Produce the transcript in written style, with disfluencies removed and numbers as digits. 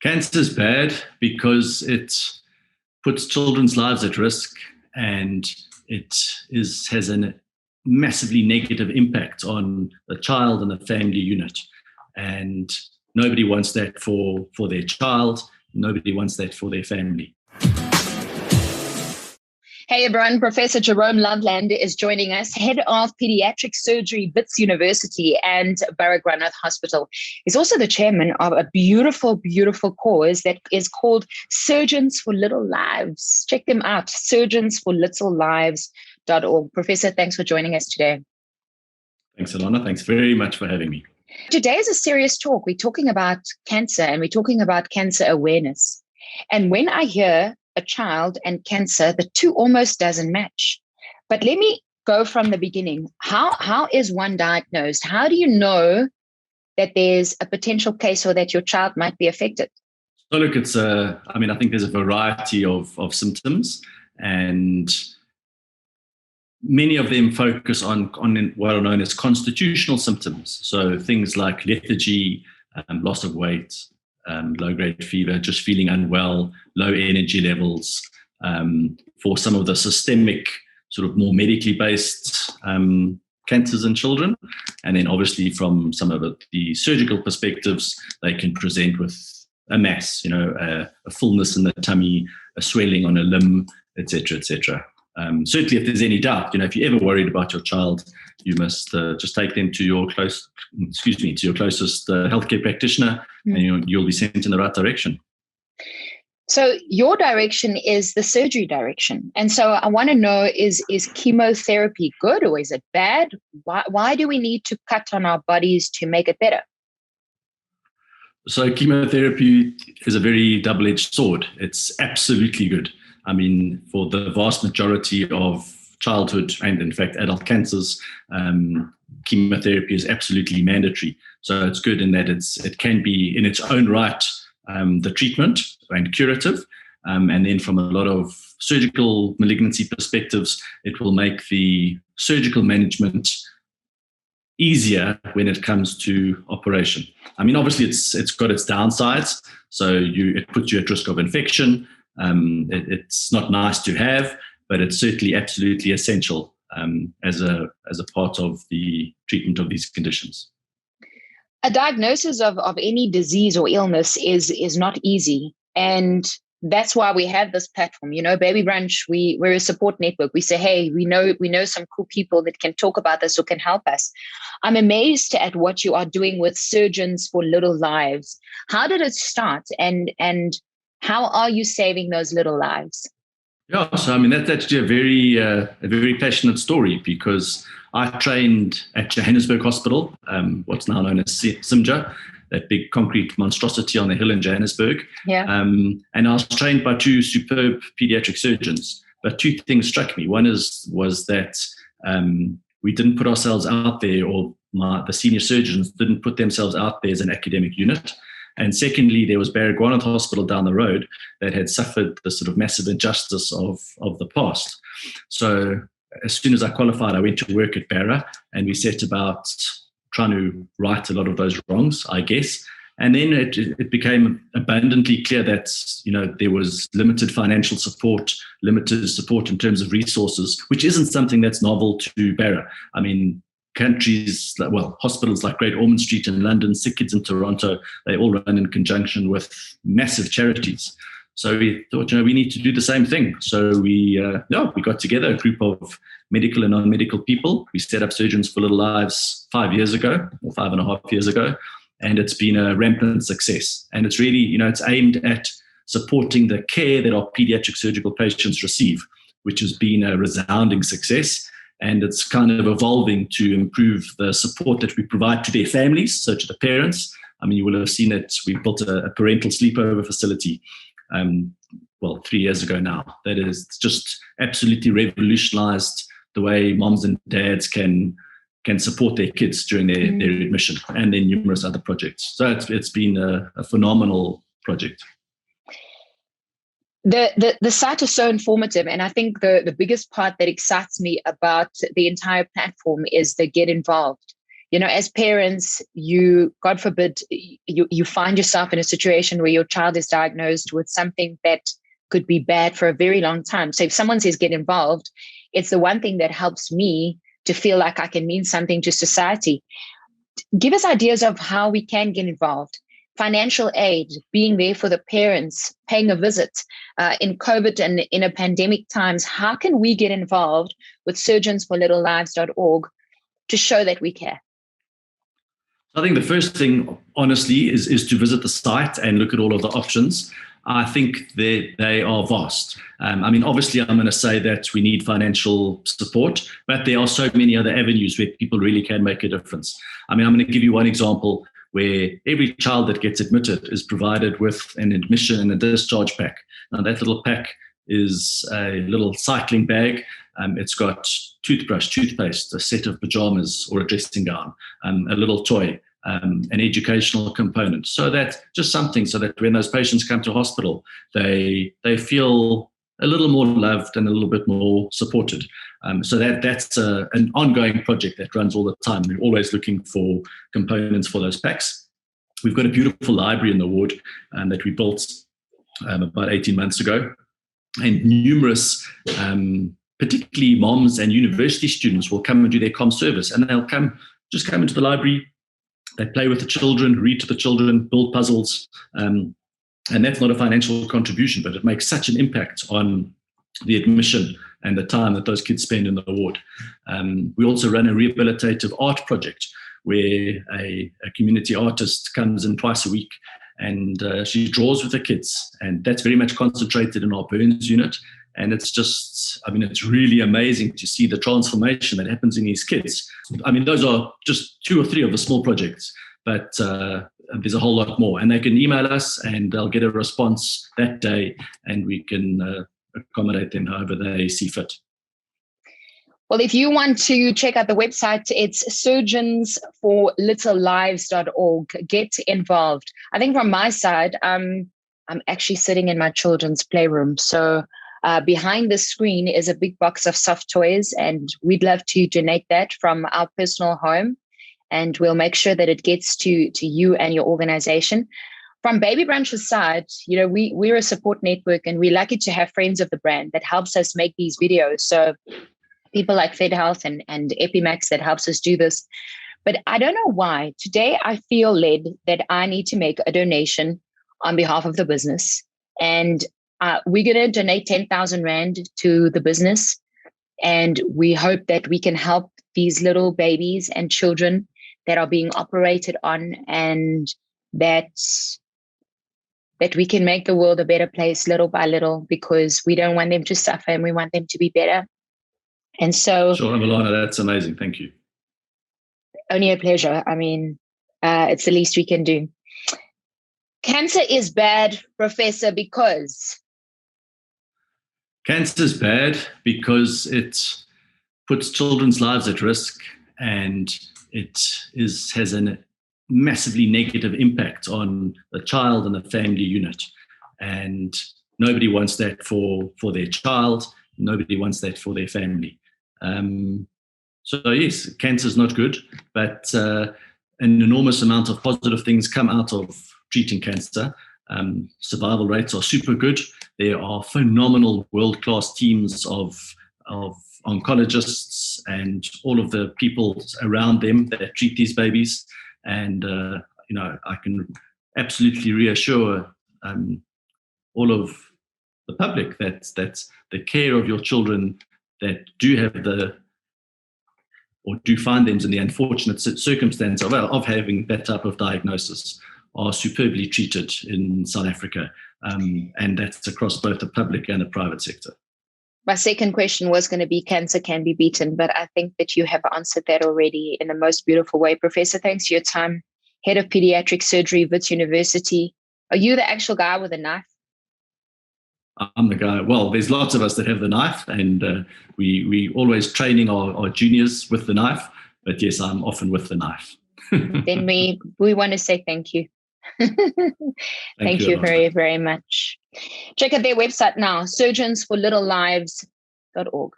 Cancer is bad because it puts children's lives at risk, and it has a massively negative impact on the child and the family unit. And nobody wants that for their child. Nobody wants that for their family. Hey everyone, Professor Jerome Loveland is joining us, head of pediatric surgery, Wits University and Baragwanath Hospital. He's also the chairman of a beautiful, beautiful cause that is called Surgeons for Little Lives. Check them out, surgeonsforlittlelives.org. Professor, thanks for joining us today. Thanks, Alana. Thanks very much for having me. Today is a serious talk. We're talking about cancer and we're talking about cancer awareness. And when I hear a child and cancer, the two almost doesn't match. But let me go from the beginning. How is one diagnosed? How do you know that there's a potential case or that your child might be affected? So look, I think there's a variety of symptoms, and many of them focus on what are known as constitutional symptoms. So things like lethargy, loss of weight, low-grade fever, just feeling unwell, low energy levels. For some of the systemic, sort of more medically based cancers in children. And then obviously from some of the surgical perspectives, they can present with a mass, a fullness in the tummy, a swelling on a limb, etc., etc. Certainly, if there's any doubt, if you're ever worried about your child, you must just take them to your closest healthcare practitioner, and you'll be sent in the right direction. So your direction is the surgery direction, and so I want to know: is chemotherapy good or is it bad? Why do we need to cut on our bodies to make it better? So chemotherapy is a very double-edged sword. It's absolutely good. I mean, for the vast majority of childhood and, in fact, adult cancers, chemotherapy is absolutely mandatory. So it's good in that it can be, in its own right, the treatment and curative. And then from a lot of surgical malignancy perspectives, it will make the surgical management easier when it comes to operation. I mean, obviously, it's got its downsides. So it puts you at risk of infection. It's not nice to have, but it's certainly absolutely essential as a part of the treatment of these conditions. A diagnosis of any disease or illness is not easy, and that's why we have this platform. Baby Brunch, we're a support network. We say, hey, we know some cool people that can talk about this or can help us. I'm amazed at what you are doing with Surgeons for Little Lives. How did it start, and how are you saving those little lives? Yeah, so I mean that's actually a very passionate story, because I trained at Johannesburg Hospital, what's now known as SIMJA, that big concrete monstrosity on the hill in Johannesburg. Yeah. And I was trained by two superb pediatric surgeons. But two things struck me. One was that we didn't put ourselves out there, or the senior surgeons didn't put themselves out there as an academic unit. And secondly, there was Baragwanath Hospital down the road that had suffered the sort of massive injustice of the past. So as soon as I qualified, I went to work at Bara, and we set about trying to right a lot of those wrongs, I guess. And then it became abundantly clear that there was limited financial support, limited support in terms of resources, which isn't something that's novel to Bara. I mean, hospitals like Great Ormond Street in London, Sick Kids in Toronto, they all run in conjunction with massive charities. So we thought, we need to do the same thing. So we got together a group of medical and non-medical people. We set up Surgeons for Little Lives 5 years ago, or 5.5 years ago, and it's been a rampant success. And it's really, it's aimed at supporting the care that our pediatric surgical patients receive, which has been a resounding success. And it's kind of evolving to improve the support that we provide to their families, so to the parents. I mean, you will have seen it. We built a parental sleepover facility 3 years ago now. That is just absolutely revolutionized the way moms and dads can support their kids during their admission, and then numerous other projects. So it's been a phenomenal project. The site is so informative, and I think the biggest part that excites me about the entire platform is the get involved. as parents, God forbid, you find yourself in a situation where your child is diagnosed with something that could be bad for a very long time. So if someone says get involved, it's the one thing that helps me to feel like I can mean something to society. Give us ideas of how we can get involved. Financial aid, being there for the parents, paying a visit. In COVID and in a pandemic times, how can we get involved with surgeonsforlittlelives.org to show that we care? I think the first thing, honestly, is to visit the site and look at all of the options. I think they are vast. Obviously, I'm going to say that we need financial support, but there are so many other avenues where people really can make a difference. I'm going to give you one example where every child that gets admitted is provided with an admission and a discharge pack. Now, that little pack is a little cycling bag. It's got toothbrush, toothpaste, a set of pajamas or a dressing gown, a little toy, an educational component. So that just something so that when those patients come to hospital, they feel a little more loved and a little bit more supported. So that's an ongoing project that runs all the time. We're always looking for components for those packs. We've got a beautiful library in the ward that we built about 18 months ago. And numerous, particularly moms and university students, will come and do their comm service. And they'll come into the library. They play with the children, read to the children, build puzzles. And that's not a financial contribution, but it makes such an impact on the admission and the time that those kids spend in the ward. We also run a rehabilitative art project where a community artist comes in twice a week and she draws with the kids. And that's very much concentrated in our burns unit. And it's just, it's really amazing to see the transformation that happens in these kids. Those are just 2 or 3 of the small projects, but there's a whole lot more. And they can email us and they'll get a response that day and we can accommodate them however they see fit. Well, if you want to check out the website, it's surgeonsforlittlelives.org. Get involved. I think from my side, I'm actually sitting in my children's playroom. So behind the screen is a big box of soft toys, and we'd love to donate that from our personal home. And we'll make sure that it gets to you and your organization. From Baby Brunch's side, we're a support network, and we're lucky to have friends of the brand that helps us make these videos. So people like Fedhealth and Epi-max that helps us do this. But I don't know why. Today, I feel led that I need to make a donation on behalf of the business. And we're going to donate 10,000 Rand to the business. And we hope that we can help these little babies and children that are being operated on, and that we can make the world a better place little by little, because we don't want them to suffer and we want them to be better. And so, sure, Milana, that's amazing. Thank you. Only a pleasure. It's the least we can do. Cancer is bad, Professor, because? Cancer is bad because it puts children's lives at risk, and it has a massively negative impact on the child and the family unit. And nobody wants that for their child. Nobody wants that for their family. So yes, cancer is not good, but an enormous amount of positive things come out of treating cancer. Survival rates are super good. There are phenomenal world-class teams of oncologists and all of the people around them that treat these babies. And I can absolutely reassure all of the public that the care of your children that do have or do find them in the unfortunate circumstance of having that type of diagnosis are superbly treated in South Africa. And that's across both the public and the private sector. My second question was going to be cancer can be beaten, but I think that you have answered that already in the most beautiful way. Professor, thanks for your time. Head of Pediatric Surgery, Wits University. Are you the actual guy with a knife? I'm the guy. Well, there's lots of us that have the knife, and we always training our juniors with the knife. But yes, I'm often with the knife. Then we want to say thank you. Thank you very, very much. Check out their website now, surgeonsforlittlelives.org.